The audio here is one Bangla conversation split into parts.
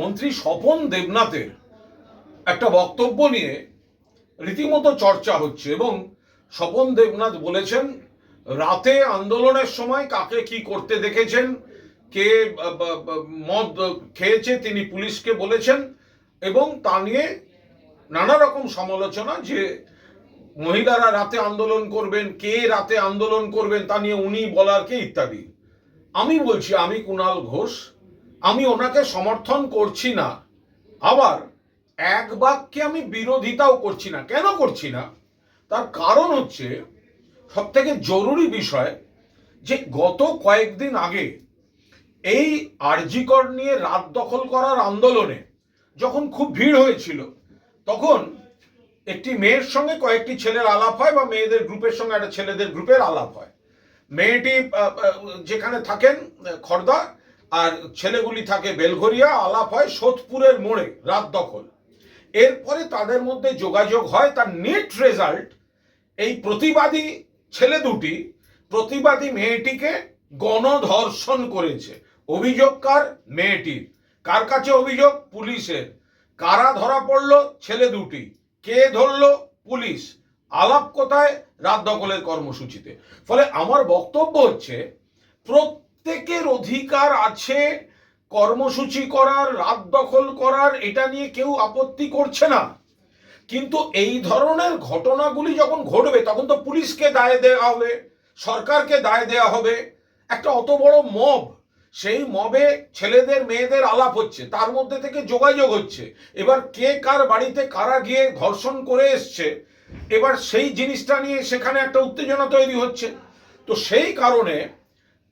মন্ত্রী স্বপন দেবনাথের একটা বক্তব্য নিয়ে রীতিমতো চর্চা হচ্ছে এবং স্বপন দেবনাথ বলেছেন রাতে আন্দোলনের সময় কাকে কি করতে দেখেছেন, কে মদ খেয়েছে তিনি পুলিশকে বলেছেন এবং তা নিয়ে নানা রকম সমালোচনা যে মহিলারা রাতে আন্দোলন করবেন, কে রাতে আন্দোলন করবেন তা নিয়ে উনি বলার কে ইত্যাদি। আমি বলছি, আমি কুণাল ঘোষ, আমি ওনাকে সমর্থন করছি না, আবার এক বাক্যে আমি বিরোধিতাও করছি না। কেন করছি না তার কারণ হচ্ছে সব থেকে জরুরি বিষয় যে গত কয়েকদিন আগে এই আরজি কর নিয়ে রাত দখল করার আন্দোলনে যখন খুব ভিড় হয়েছিল তখন একটি মেয়ের সঙ্গে কয়েকটি ছেলের আলাপ হয় বা মেয়েদের গ্রুপের সঙ্গে একটা ছেলেদের গ্রুপের আলাপ হয়। মেয়েটি যেখানে থাকেন খড়দা আর ছেলেগুলি থাকে বেলঘরিয়া, আলাপ হয় সোদপুরের মোড়ে, রাত দখল। এরপরে তাদের মধ্যে যোগাযোগ হয়, তার নেট রেজাল্ট এই প্রতিবাদী ছেলে দুটি প্রতিবাদী মেয়েটিকে গণধর্ষণ করেছে। অভিযোগ কার? মেয়েটির। কার কাছে অভিযোগ? পুলিশের। কারা ধরা পড়লো? ছেলে দুটি। কে ধরলো? পুলিশ। আলাপ কোথায়? রাত দখলের কর্মসূচিতে। ফলে আমার বক্তব্য হচ্ছে প্রত্যেকের অধিকার আছে কর্মসূচি করার, রাত দখল করার, এটা নিয়ে কেউ আপত্তি করছে না। কিন্তু এই ধরনের ঘটনাগুলি যখন ঘটবে তখন তো পুলিশকে দায় দেওয়া হবে, সরকারকে দায় দেওয়া হবে। একটা অত বড় মব, সেই মবে ছেলেদের মেয়েদের আলাপ হচ্ছে, তার মধ্যে থেকে যোগাযোগ হচ্ছে, এবার কে কার বাড়িতে কারা গিয়ে ধর্ষণ করে এসছে, এবার সেই জিনিসটা নিয়ে সেখানে একটা উত্তেজনা তৈরি হচ্ছে। তো সেই কারণে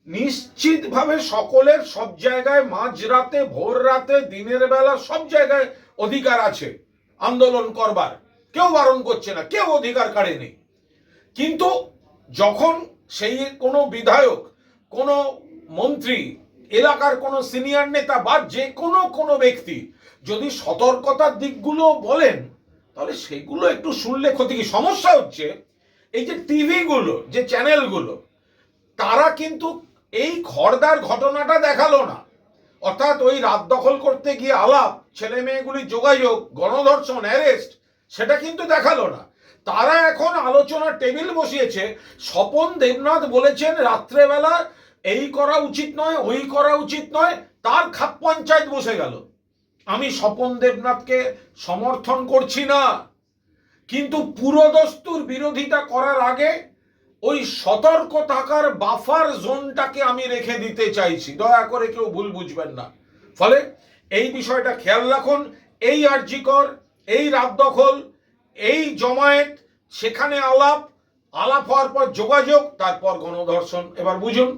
নিশ্চিতভাবে সকলের সব জায়গায় মাঝরাতে, ভোর রাতে, দিনের বেলা সব জায়গায় অধিকার আছে আন্দোলন করবার, কেউ বারণ করছে না, কেউ অধিকার কাড়েনি। কিন্তু যখন সেই কোনো বিধায়ক, কোনো মন্ত্রী, এলাকার কোনো সিনিয়র নেতা বা যে কোনো ব্যক্তি যদি সতর্কতার দিকগুলো বলেন তাহলে সেগুলো একটু শুনলে ক্ষতি কি? সমস্যা হচ্ছে এই যে টিভিগুলো, যে চ্যানেলগুলো, তারা কিন্তু এই খড়দার ঘটনাটা দেখালো না, অর্থাৎ ওই রাত দখল করতে গিয়ে আলাপ, ছেলে মেয়েগুলির যোগাযোগ, গণধর্ষণ, অ্যারেস্ট, সেটা কিন্তু দেখালো না। তারা এখন আলোচনার টেবিল বসিয়েছে। স্বপন দেবনাথ বলেছেন রাত্রেবেলা এই করা উচিত নয়, ওই করা উচিত নয়, তার খাপ পঞ্চায়েত বসে গেল। আমি স্বপন দেবনাথকে সমর্থন করছি না, কিন্তু পুরোদস্তুর বিরোধিতা করার আগে ওই সতর্ক থাকার বাফার জোনটাকে আমি রেখে দিতে চাইছি, দয়া করে কেউ ভুল বুঝবেন না। ফলে এই বিষয়টা খেয়াল রাখুন। এই আরজি কর, এই রাত দখল, এই জমায়েত, সেখানে আলাপ হওয়ার পর যোগাযোগ, তারপর গণধর্ষণ। এবার বুঝুন,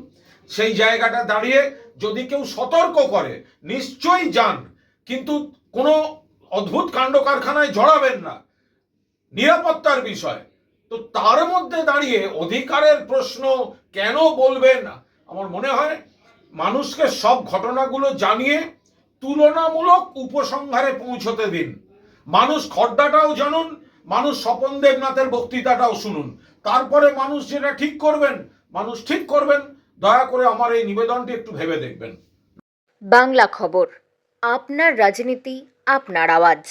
সেই জায়গাটা দাঁড়িয়ে যদি কেউ সতর্ক করে নিশ্চয়ই যান, কিন্তু কোনো অদ্ভুত কাণ্ড কারখানায় জড়াবেন না, নিরাপত্তার বিষয়। তো তার মধ্যে দাঁড়িয়ে অধিকারের প্রশ্ন কেন বলবেন? আমার মনে হয় মানুষকে সব ঘটনাগুলো জানিয়ে তুলনামূলক উপসংহারে পৌঁছতে দিন। মানুষ খড়দাটাও জানুন, মানুষ স্বপন দেবনাথের বক্তৃতাটাও শুনুন, তারপরে মানুষ যেটা ঠিক করবেন, মানুষ ঠিক করবেন। দয়া করে আমার এই নিবেদনটি একটু ভেবে দেখবেন। বাংলা খবর, আপনার রাজনীতি, আপনার আওয়াজ।